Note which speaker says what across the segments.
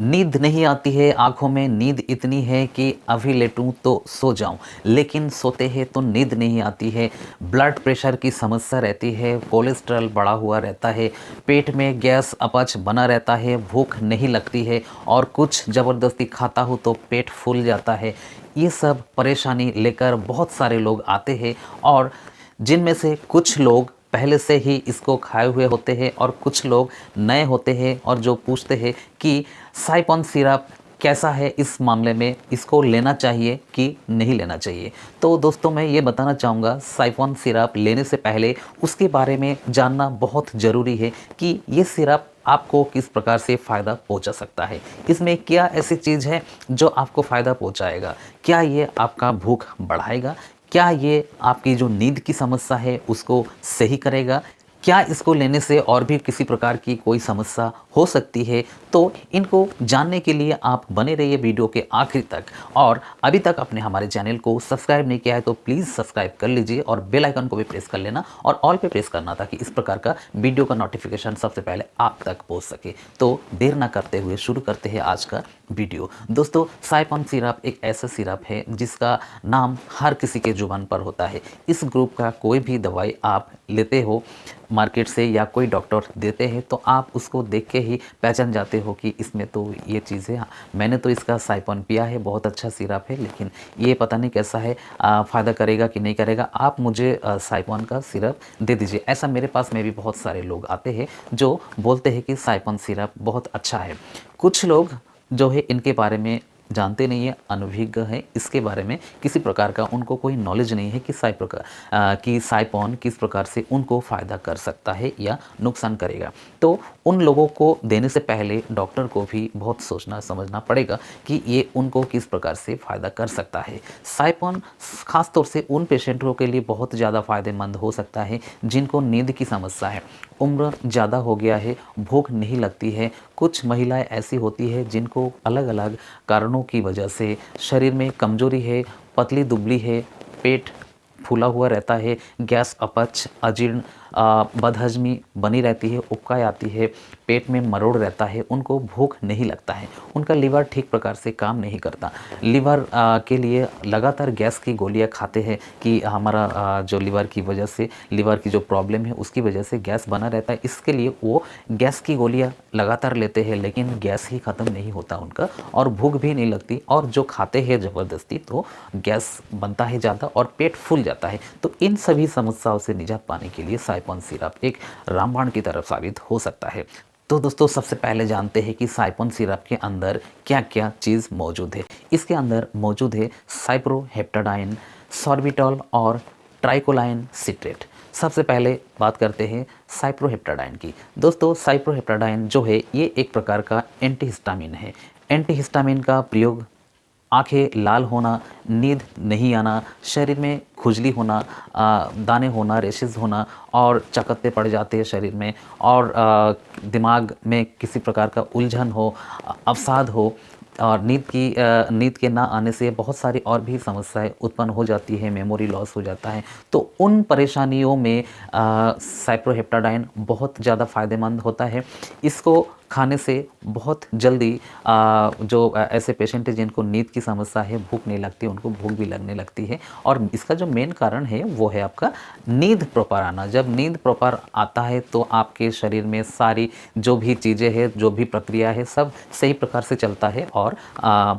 Speaker 1: नींद नहीं आती है, आँखों में नींद इतनी है कि अभी लेटूँ तो सो जाऊँ, लेकिन सोते हैं तो नींद नहीं आती है। ब्लड प्रेशर की समस्या रहती है, कोलेस्ट्रॉल बढ़ा हुआ रहता है, पेट में गैस अपच बना रहता है, भूख नहीं लगती है और कुछ ज़बरदस्ती खाता हूँ तो पेट फूल जाता है। ये सब परेशानी लेकर बहुत सारे लोग आते हैं और जिनमें से कुछ लोग पहले से ही इसको खाए हुए होते हैं और कुछ लोग नए होते हैं और जो पूछते हैं कि साइपॉन सिरप कैसा है, इस मामले में इसको लेना चाहिए कि नहीं लेना चाहिए। तो दोस्तों मैं ये बताना चाहूँगा, साइपॉन सिरप लेने से पहले उसके बारे में जानना बहुत ज़रूरी है कि ये सिरप आपको किस प्रकार से फ़ायदा पहुंचा सकता है। इसमें क्या ऐसी चीज़ है जो आपको फ़ायदा पहुंचाएगा? क्या ये आपका भूख बढ़ाएगा? क्या ये आपकी जो नींद की समस्या है उसको सही करेगा? क्या इसको लेने से और भी किसी प्रकार की कोई समस्या हो सकती है? तो इनको जानने के लिए आप बने रहिए वीडियो के आखिर तक। और अभी तक आपने हमारे चैनल को सब्सक्राइब नहीं किया है तो प्लीज़ सब्सक्राइब कर लीजिए और बेल आइकन को भी प्रेस कर लेना और ऑल पे प्रेस करना ताकि इस प्रकार का वीडियो का नोटिफिकेशन सबसे पहले आप तक पहुंच सके। तो देर ना करते हुए शुरू करते हैं आज का वीडियो। दोस्तों, साइपॉन सिरप एक ऐसा सिरप है जिसका नाम हर किसी के जुबान पर होता है। इस ग्रुप का कोई भी दवाई आप लेते हो मार्केट से या कोई डॉक्टर देते हैं तो आप उसको देख के ही पहचान जाते हो कि इसमें तो ये चीज़ है। मैंने तो इसका साइपॉन पिया है, बहुत अच्छा सिरप है, लेकिन ये पता नहीं कैसा है, फ़ायदा करेगा कि नहीं करेगा। आप मुझे साइपॉन का सिरप दे दीजिए। ऐसा मेरे पास में भी बहुत सारे लोग आते हैं जो बोलते हैं कि साइपॉन सिरप बहुत अच्छा है। कुछ लोग जो है इनके बारे में जानते नहीं है, अनभिज्ञ है, इसके बारे में किसी प्रकार का उनको कोई नॉलेज नहीं है कि साइपॉन किस प्रकार से उनको फ़ायदा कर सकता है या नुकसान करेगा। तो उन लोगों को देने से पहले डॉक्टर को भी बहुत सोचना समझना पड़ेगा कि ये उनको किस प्रकार से फ़ायदा कर सकता है। साइपॉन ख़ास तौर से उन पेशेंटों के लिए बहुत ज़्यादा फ़ायदेमंद हो सकता है जिनको नींद की समस्या है, उम्र ज़्यादा हो गया है, भूख नहीं लगती है। कुछ महिलाएं ऐसी होती है जिनको अलग अलग कारणों की वजह से शरीर में कमजोरी है, पतली दुबली है, पेट फूला हुआ रहता है, गैस अपच अजीर्ण बदहजमी बनी रहती है, उबकाई आती है, पेट में मरोड़ रहता है, उनको भूख नहीं लगता है, उनका लीवर ठीक प्रकार से काम नहीं करता। लीवर के लिए लगातार गैस की गोलियां खाते हैं कि हमारा जो लीवर की वजह से, लीवर की जो प्रॉब्लम है उसकी वजह से गैस बना रहता है, इसके लिए वो गैस की गोलियां लगातार लेते हैं, लेकिन गैस ही ख़त्म नहीं होता उनका और भूख भी नहीं लगती और जो खाते हैं ज़बरदस्ती तो गैस बनता है ज़्यादा और पेट फूल जाता है। तो इन सभी समस्याओं से निजात पाने के लिए साइपॉन सिरप एक रामबाण की तरफ साबित हो सकता है। तो दोस्तों, सबसे पहले जानते हैं कि साइपॉन सिरप के अंदर क्या क्या चीज़ मौजूद है। इसके अंदर मौजूद है साइप्रोहेप्टाडाइन, सॉर्बिटॉल और ट्राइकोलाइन सिट्रेट। सबसे पहले बात करते हैं साइप्रोहेप्टाडाइन की। दोस्तों, साइप्रोहेप्टाडाइन जो है ये एक प्रकार का एंटीहिस्टामिन है। एंटीहिस्टामिन का प्रयोग आंखें लाल होना, नींद नहीं आना, शरीर में खुजली होना, दाने होना, रेशेस होना और चकत्ते पड़ जाते हैं शरीर में और दिमाग में किसी प्रकार का उलझन हो, अवसाद हो और नींद के ना आने से बहुत सारी और भी समस्याएं उत्पन्न हो जाती है, मेमोरी लॉस हो जाता है। तो उन परेशानियों में साइप्रोहेप्टाडाइन बहुत ज़्यादा फ़ायदेमंद होता है। इसको खाने से बहुत जल्दी जो ऐसे पेशेंट हैं जिनको नींद की समस्या है, भूख नहीं लगती, उनको भूख भी लगने लगती है और इसका जो मेन कारण है वो है आपका नींद प्रॉपर आना। जब नींद प्रॉपर आता है तो आपके शरीर में सारी जो भी चीज़ें हैं, जो भी प्रक्रिया है, सब सही प्रकार से चलता है और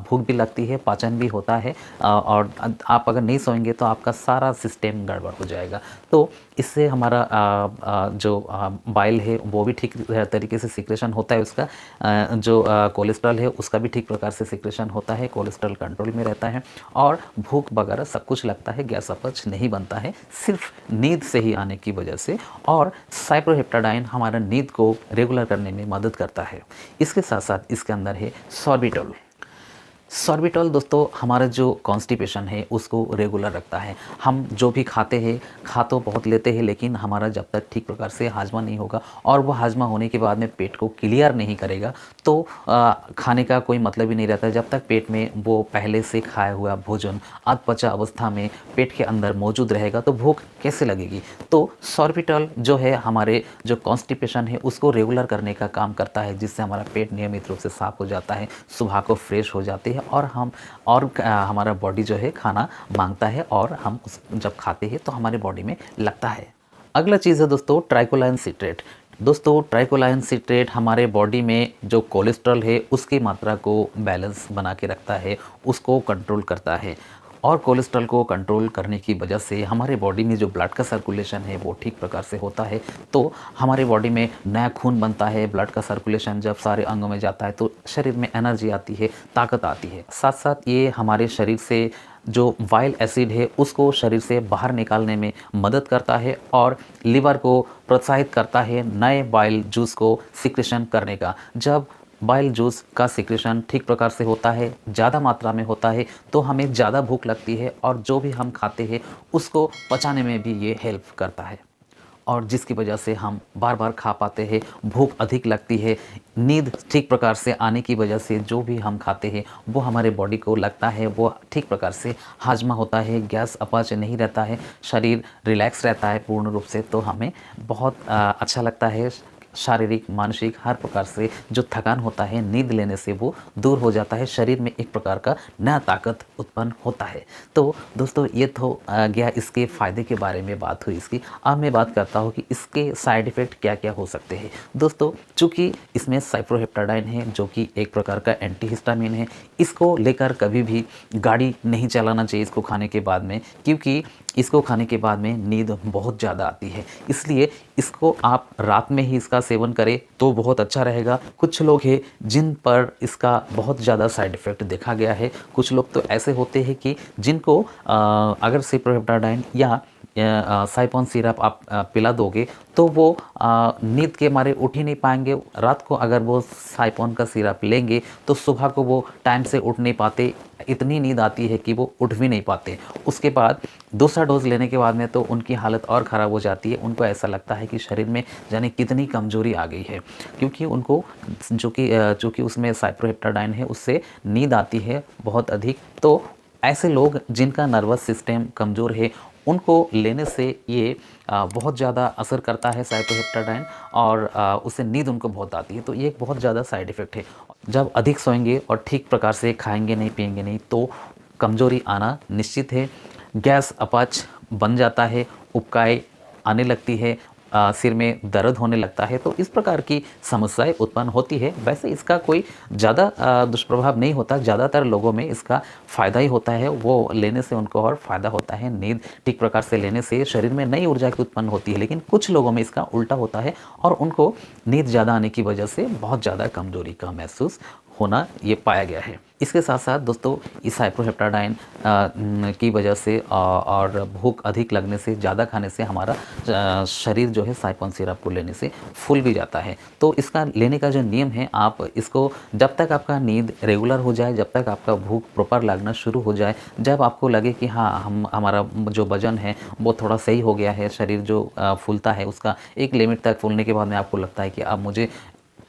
Speaker 1: भूख भी लगती है, पाचन भी होता है और आप अगर नहीं सोएंगे तो आपका सारा सिस्टम गड़बड़ हो जाएगा। तो इससे हमारा जो बाइल है वो भी ठीक तरीके से सिक्रेशन होता है, उसका जो कोलेस्ट्रॉल है उसका भी ठीक प्रकार से सिक्रेशन होता है, कोलेस्ट्रॉल कंट्रोल में रहता है और भूख वगैरह सब कुछ लगता है, गैस अपच नहीं बनता है सिर्फ नींद से ही आने की वजह से। और साइप्रोहेप्टाडाइन हमारा नींद को रेगुलर करने में मदद करता है। इसके साथ साथ इसके अंदर है सॉर्बिटॉल। सॉर्बिटॉल दोस्तों हमारा जो कॉन्स्टिपेशन है उसको रेगुलर रखता है। हम जो भी खाते हैं, खा तो बहुत लेते हैं, लेकिन हमारा जब तक ठीक प्रकार से हाजमा नहीं होगा और वो हाजमा होने के बाद में पेट को क्लियर नहीं करेगा तो खाने का कोई मतलब ही नहीं रहता। जब तक पेट में वो पहले से खाया हुआ भोजन अधपचा अवस्था में पेट के अंदर मौजूद रहेगा तो भूख कैसे लगेगी। तो सॉर्बिटॉल जो है हमारे जो कॉन्स्टिपेशन है उसको रेगुलर करने का काम करता है, जिससे हमारा पेट नियमित रूप से साफ हो जाता है, सुबह को फ्रेश हो जाती है और हमारा बॉडी जो है खाना मांगता है और हम जब खाते हैं तो हमारे बॉडी में लगता है। अगला चीज़ है दोस्तों ट्राइकोलाइन सिट्रेट। दोस्तों ट्राइकोलाइन सिट्रेट हमारे बॉडी में जो कोलेस्ट्रॉल है उसकी मात्रा को बैलेंस बना के रखता है, उसको कंट्रोल करता है और कोलेस्ट्रॉल को कंट्रोल करने की वजह से हमारे बॉडी में जो ब्लड का सर्कुलेशन है वो ठीक प्रकार से होता है। तो हमारे बॉडी में नया खून बनता है, ब्लड का सर्कुलेशन जब सारे अंगों में जाता है तो शरीर में एनर्जी आती है, ताकत आती है। साथ साथ ये हमारे शरीर से जो वाइल एसिड है उसको शरीर से बाहर निकालने में मदद करता है और लिवर को प्रोत्साहित करता है नए बाइल जूस को सिक्रेशन करने का। जब बाइल जूस का सिक्रेशन ठीक प्रकार से होता है, ज़्यादा मात्रा में होता है, तो हमें ज़्यादा भूख लगती है और जो भी हम खाते हैं उसको पचाने में भी ये हेल्प करता है और जिसकी वजह से हम बार बार खा पाते हैं, भूख अधिक लगती है। नींद ठीक प्रकार से आने की वजह से जो भी हम खाते हैं वो हमारे बॉडी को लगता है, वो ठीक प्रकार से हाजमा होता है, गैस अपच नहीं रहता है, शरीर रिलैक्स रहता है पूर्ण रूप से। तो हमें बहुत अच्छा लगता है। शारीरिक मानसिक हर प्रकार से जो थकान होता है नींद लेने से वो दूर हो जाता है, शरीर में एक प्रकार का नया ताकत उत्पन्न होता है। तो दोस्तों ये तो गया इसके फ़ायदे के बारे में बात हुई इसकी। अब मैं बात करता हूँ कि इसके साइड इफ़ेक्ट क्या क्या हो सकते हैं। दोस्तों चूँकि इसमें साइप्रोहेप्टाडाइन है जो कि एक प्रकार का एंटीहिस्टामिन है, इसको लेकर कभी भी गाड़ी नहीं चलाना चाहिए इसको खाने के बाद में, क्योंकि इसको खाने के बाद में नींद बहुत ज़्यादा आती है। इसलिए इसको आप रात में ही इसका सेवन करें तो बहुत अच्छा रहेगा। कुछ लोग हैं जिन पर इसका बहुत ज़्यादा साइड इफ़ेक्ट देखा गया है। कुछ लोग तो ऐसे होते हैं कि जिनको अगर साइप्रोहेप्टाडाइन या साइपॉन सिरप आप पिला दोगे तो वो नींद के मारे उठ ही नहीं पाएंगे। रात को अगर वो साइपॉन का सिरप लेंगे तो सुबह को वो टाइम से उठ नहीं पाते, इतनी नींद आती है कि वो उठ भी नहीं पाते। उसके बाद दूसरा डोज लेने के बाद में तो उनकी हालत और ख़राब हो जाती है। उनको ऐसा लगता है कि शरीर में जाने कितनी कमज़ोरी आ गई है, क्योंकि उनको जो कि उसमें साइप्रोहेप्टाडाइन है उससे नींद आती है बहुत अधिक। तो ऐसे लोग जिनका नर्वस सिस्टम कमज़ोर है उनको लेने से ये बहुत ज़्यादा असर करता है साइप्रोहेप्टाडाइन और उससे नींद उनको बहुत आती है। तो ये एक बहुत ज़्यादा साइड इफ़ेक्ट है। जब अधिक सोएंगे और ठीक प्रकार से खाएंगे नहीं पिएंगे नहीं तो कमज़ोरी आना निश्चित है। गैस अपच बन जाता है, उबकाई आने लगती है, सिर में दर्द होने लगता है। तो इस प्रकार की समस्याएं उत्पन्न होती है। वैसे इसका कोई ज़्यादा दुष्प्रभाव नहीं होता, ज़्यादातर लोगों में इसका फ़ायदा ही होता है। वो लेने से उनको और फ़ायदा होता है, नींद ठीक प्रकार से लेने से शरीर में नई ऊर्जा की उत्पन्न होती है। लेकिन कुछ लोगों में इसका उल्टा होता है और उनको नींद ज़्यादा आने की वजह से बहुत ज़्यादा कमज़ोरी का महसूस होना ये पाया गया है। इसके साथ साथ दोस्तों इस साइप्रोहेप्टाडाइन की वजह से और भूख अधिक लगने से, ज़्यादा खाने से हमारा शरीर जो है साइपॉन सिरप को लेने से फूल भी जाता है। तो इसका लेने का जो नियम है, आप इसको जब तक आपका नींद रेगुलर हो जाए, जब तक आपका भूख प्रॉपर लगना शुरू हो जाए, जब आपको लगे कि हाँ हमारा जो वजन है वो थोड़ा सही हो गया है, शरीर जो फूलता है उसका एक लिमिट तक फूलने के बाद में आपको लगता है कि अब मुझे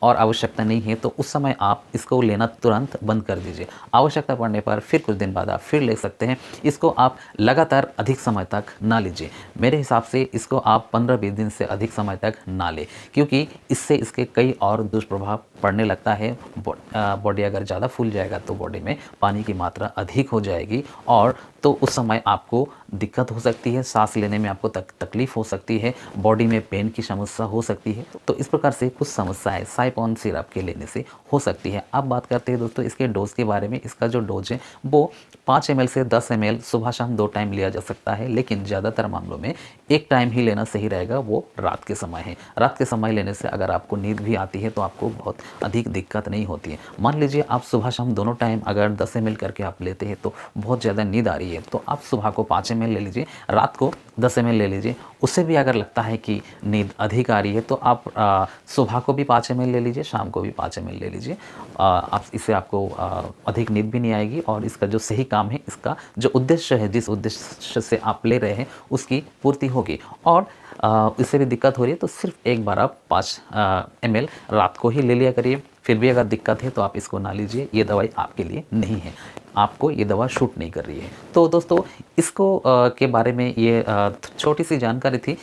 Speaker 1: और आवश्यकता नहीं है, तो उस समय आप इसको लेना तुरंत बंद कर दीजिए। आवश्यकता पड़ने पर फिर कुछ दिन बाद आप फिर ले सकते हैं। इसको आप लगातार अधिक समय तक ना लीजिए। मेरे हिसाब से इसको आप 15-20 दिन से अधिक समय तक ना लें, क्योंकि इससे इसके कई और दुष्प्रभाव पड़ने लगता है। बॉडी अगर ज़्यादा फूल जाएगा तो बॉडी में पानी की मात्रा अधिक हो जाएगी और तो उस समय आपको दिक्कत हो सकती है, सांस लेने में आपको तकलीफ़ हो सकती है, बॉडी में पेन की समस्या हो सकती है। तो इस प्रकार से कुछ समस्याएं साइपॉन सिरप के लेने से हो सकती है। अब बात करते हैं दोस्तों इसके डोज़ के बारे में। इसका जो डोज है वो 5 ml से 10 ml सुबह शाम 2 टाइम लिया जा सकता है, लेकिन ज़्यादातर मामलों में 1 टाइम ही लेना सही रहेगा, वो रात के समय है। रात के समय लेने से अगर आपको नींद भी आती है तो आपको बहुत अधिक दिक्कत नहीं होती है। मान लीजिए आप सुबह शाम दोनों टाइम अगर 10 ml करके आप लेते हैं तो बहुत ज़्यादा नींद आ रही है, तो आप सुबह को 5 ml ले लीजिए, रात को 10 ml ले लीजिए। उससे भी अगर लगता है कि नींद अधिक आ रही है तो आप सुबह को भी 5 ml ले लीजिए, शाम को भी 5 ml ले लीजिए। आप इससे आपको अधिक नींद भी नहीं आएगी और इसका जो सही काम है, इसका जो उद्देश्य है, जिस उद्देश्य से आप ले रहे हैं उसकी पूर्ति होगी। और इससे भी दिक्कत हो रही है तो सिर्फ एक बार आप 5 ml रात को ही ले लिया करिए। फिर भी अगर दिक्कत है तो आप इसको ना लीजिए, ये दवाई आपके लिए नहीं है, आपको ये दवा शूट नहीं कर रही है। तो दोस्तों इसको के बारे में ये छोटी सी जानकारी थी।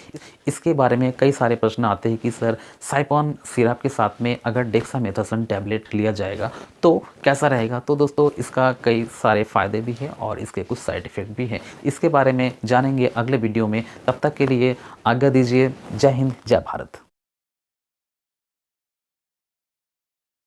Speaker 1: इसके बारे में कई सारे प्रश्न आते हैं कि सर साइपॉन सिरप के साथ में अगर डेक्सामेथासोन टैबलेट लिया जाएगा तो कैसा रहेगा। तो दोस्तों इसका कई सारे फ़ायदे भी हैं और इसके कुछ साइड इफ़ेक्ट भी हैं। इसके बारे में जानेंगे अगले वीडियो में। तब तक के लिए आज्ञा दीजिए। जय हिंद, जय भारत।